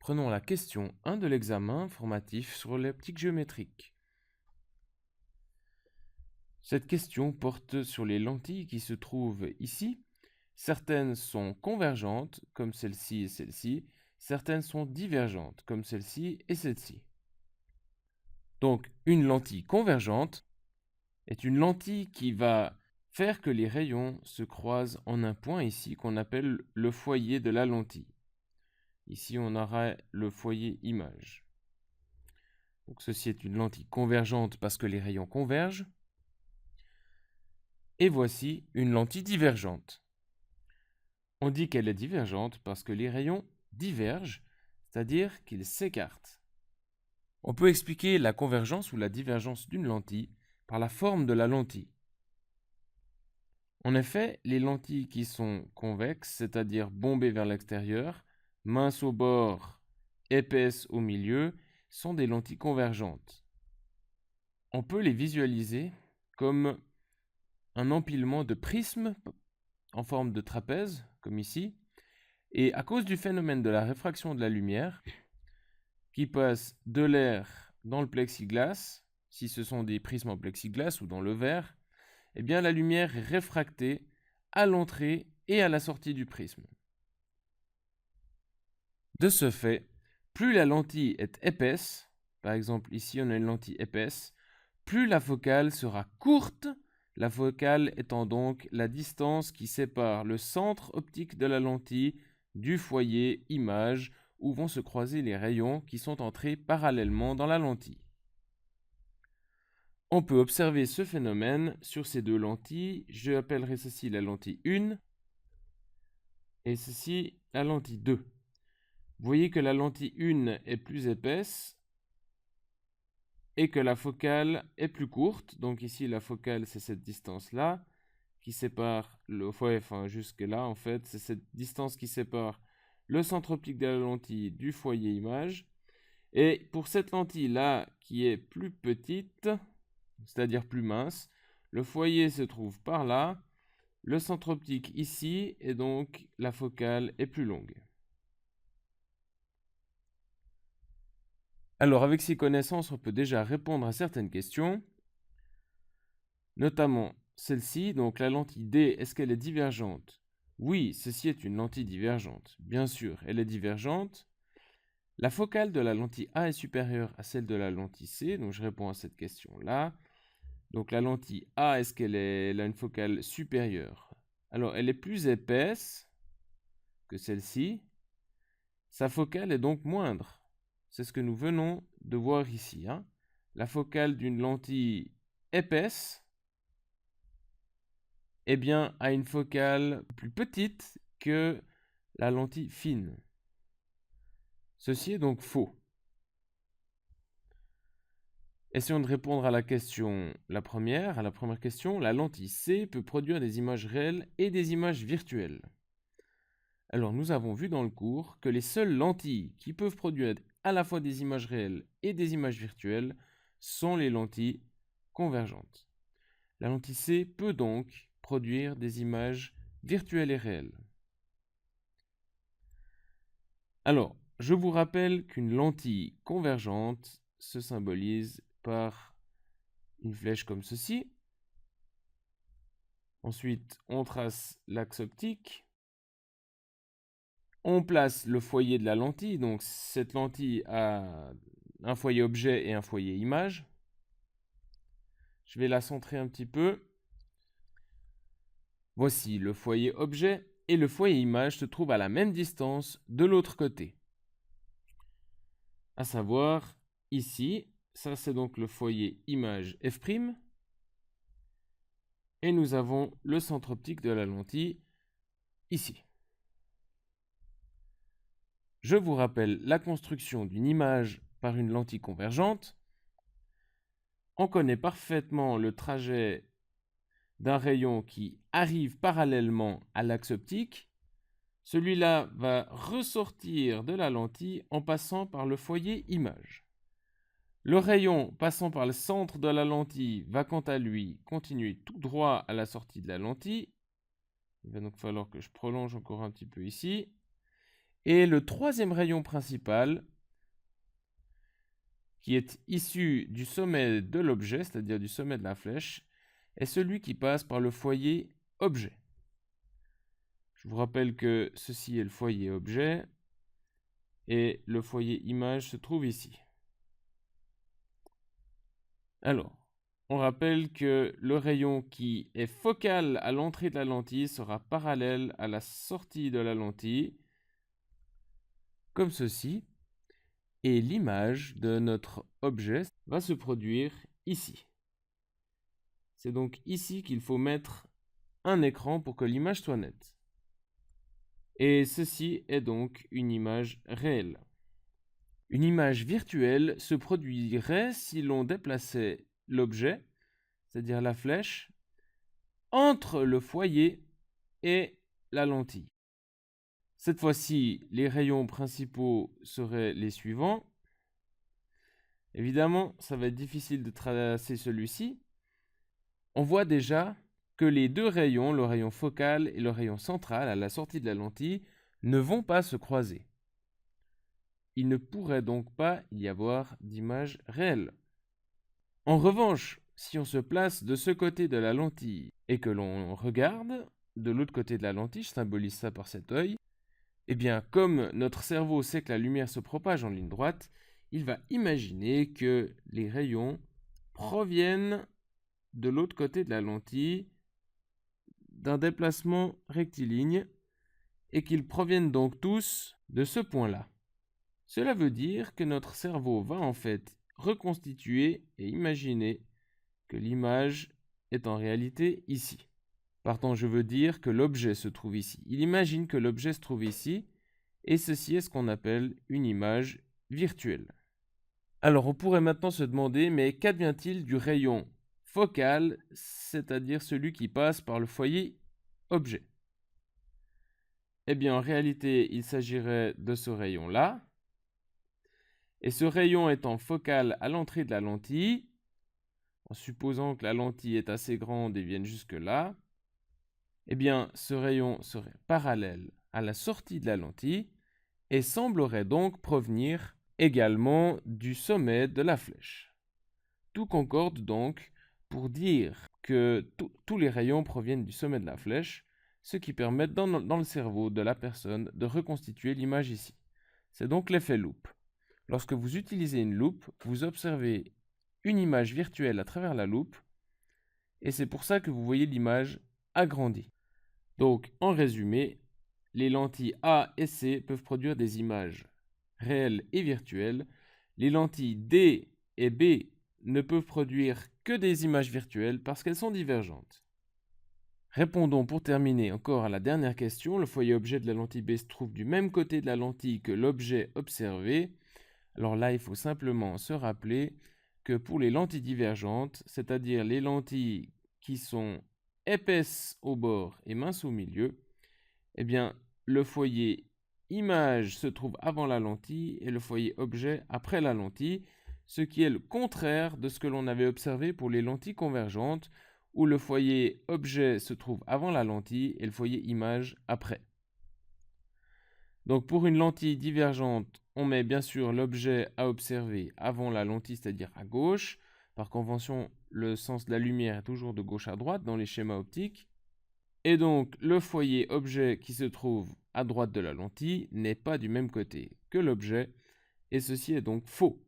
Prenons la question 1 de l'examen formatif sur l'optique géométrique. Cette question porte sur les lentilles qui se trouvent ici. Certaines sont convergentes, comme celle-ci et celle-ci. Certaines sont divergentes, comme celle-ci et celle-ci. Donc, une lentille convergente est une lentille qui va faire que les rayons se croisent en un point ici qu'on appelle le foyer de la lentille. Ici, on aura le foyer image. Donc, ceci est une lentille convergente parce que les rayons convergent. Et voici une lentille divergente. On dit qu'elle est divergente parce que les rayons divergent, c'est-à-dire qu'ils s'écartent. On peut expliquer la convergence ou la divergence d'une lentille par la forme de la lentille. En effet, les lentilles qui sont convexes, c'est-à-dire bombées vers l'extérieur, minces au bord, épaisses au milieu, sont des lentilles convergentes. On peut les visualiser comme un empilement de prismes en forme de trapèze, comme ici, et à cause du phénomène de la réfraction de la lumière, qui passe de l'air dans le plexiglas, si ce sont des prismes en plexiglas ou dans le verre, eh bien la lumière est réfractée à l'entrée et à la sortie du prisme. De ce fait, plus la lentille est épaisse, par exemple ici on a une lentille épaisse, plus la focale sera courte, la focale étant donc la distance qui sépare le centre optique de la lentille du foyer image où vont se croiser les rayons qui sont entrés parallèlement dans la lentille. On peut observer ce phénomène sur ces deux lentilles. Je appellerai ceci la lentille 1 et ceci la lentille 2. Vous voyez que la lentille 1 est plus épaisse et que la focale est plus courte. Donc ici, la focale, c'est cette distance-là qui sépare le foyer, enfin jusque là en fait, c'est cette distance qui sépare le centre optique de la lentille du foyer image. Et pour cette lentille-là qui est plus petite, c'est-à-dire plus mince, le foyer se trouve par là, le centre optique ici, et donc la focale est plus longue. Alors avec ces connaissances, on peut déjà répondre à certaines questions, notamment celle-ci, donc la lentille D, est-ce qu'elle est divergente? Oui, ceci est une lentille divergente. Bien sûr, elle est divergente. La focale de la lentille A est supérieure à celle de la lentille C, donc je réponds à cette question-là. Donc la lentille A, est-ce qu'elle a une focale supérieure? Alors, elle est plus épaisse que celle-ci. Sa focale est donc moindre. C'est ce que nous venons de voir ici. La focale d'une lentille épaisse, eh bien, a une focale plus petite que la lentille fine. Ceci est donc faux. Essayons de répondre à la première question. La lentille C peut produire des images réelles et des images virtuelles. Alors, nous avons vu dans le cours que les seules lentilles qui peuvent produire à la fois des images réelles et des images virtuelles sont les lentilles convergentes. La lentille C peut donc produire des images virtuelles et réelles. Alors, je vous rappelle qu'une lentille convergente se symbolise par une flèche comme ceci. Ensuite, on trace l'axe optique. On place le foyer de la lentille, donc cette lentille a un foyer objet et un foyer image. Je vais la centrer un petit peu. Voici le foyer objet et le foyer image se trouvent à la même distance de l'autre côté. À savoir, ici, ça c'est donc le foyer image f', et nous avons le centre optique de la lentille ici. Je vous rappelle la construction d'une image par une lentille convergente. On connaît parfaitement le trajet d'un rayon qui arrive parallèlement à l'axe optique. Celui-là va ressortir de la lentille en passant par le foyer image. Le rayon passant par le centre de la lentille va quant à lui continuer tout droit à la sortie de la lentille. Il va donc falloir que je prolonge encore un petit peu ici. Et le troisième rayon principal, qui est issu du sommet de l'objet, c'est-à-dire du sommet de la flèche, est celui qui passe par le foyer objet. Je vous rappelle que ceci est le foyer objet et le foyer image se trouve ici. Alors, on rappelle que le rayon qui est focal à l'entrée de la lentille sera parallèle à la sortie de la lentille, comme ceci, et l'image de notre objet va se produire ici. C'est donc ici qu'il faut mettre un écran pour que l'image soit nette. Et ceci est donc une image réelle. Une image virtuelle se produirait si l'on déplaçait l'objet, c'est-à-dire la flèche, entre le foyer et la lentille. Cette fois-ci, les rayons principaux seraient les suivants. Évidemment, ça va être difficile de tracer celui-ci. On voit déjà que les deux rayons, le rayon focal et le rayon central à la sortie de la lentille, ne vont pas se croiser. Il ne pourrait donc pas y avoir d'image réelle. En revanche, si on se place de ce côté de la lentille et que l'on regarde de l'autre côté de la lentille, je symbolise ça par cet œil, eh bien, comme notre cerveau sait que la lumière se propage en ligne droite, il va imaginer que les rayons proviennent de l'autre côté de la lentille d'un déplacement rectiligne et qu'ils proviennent donc tous de ce point-là. Cela veut dire que notre cerveau va en fait reconstituer et imaginer que l'image est en réalité ici. Partant, je veux dire que l'objet se trouve ici. Il imagine que l'objet se trouve ici, et ceci est ce qu'on appelle une image virtuelle. Alors, on pourrait maintenant se demander, mais qu'advient-il du rayon focal, c'est-à-dire celui qui passe par le foyer objet? Eh bien, en réalité, il s'agirait de ce rayon-là, et ce rayon étant focal à l'entrée de la lentille, en supposant que la lentille est assez grande et vienne jusque-là, eh bien, ce rayon serait parallèle à la sortie de la lentille et semblerait donc provenir également du sommet de la flèche. Tout concorde donc pour dire que tous les rayons proviennent du sommet de la flèche, ce qui permet dans le cerveau de la personne de reconstituer l'image ici. C'est donc l'effet loupe. Lorsque vous utilisez une loupe, vous observez une image virtuelle à travers la loupe, et c'est pour ça que vous voyez l'image agrandie. Donc, en résumé, les lentilles A et C peuvent produire des images réelles et virtuelles. Les lentilles D et B ne peuvent produire que des images virtuelles parce qu'elles sont divergentes. Répondons pour terminer encore à la dernière question. Le foyer objet de la lentille B se trouve du même côté de la lentille que l'objet observé. Alors là, il faut simplement se rappeler que pour les lentilles divergentes, c'est-à-dire les lentilles qui sont épaisses au bord et minces au milieu, eh bien, le foyer image se trouve avant la lentille et le foyer objet après la lentille, ce qui est le contraire de ce que l'on avait observé pour les lentilles convergentes, où le foyer objet se trouve avant la lentille et le foyer image après. Donc pour une lentille divergente, on met bien sûr l'objet à observer avant la lentille, c'est-à-dire à gauche. Par convention, le sens de la lumière est toujours de gauche à droite dans les schémas optiques. Et donc le foyer objet qui se trouve à droite de la lentille n'est pas du même côté que l'objet, et ceci est donc faux.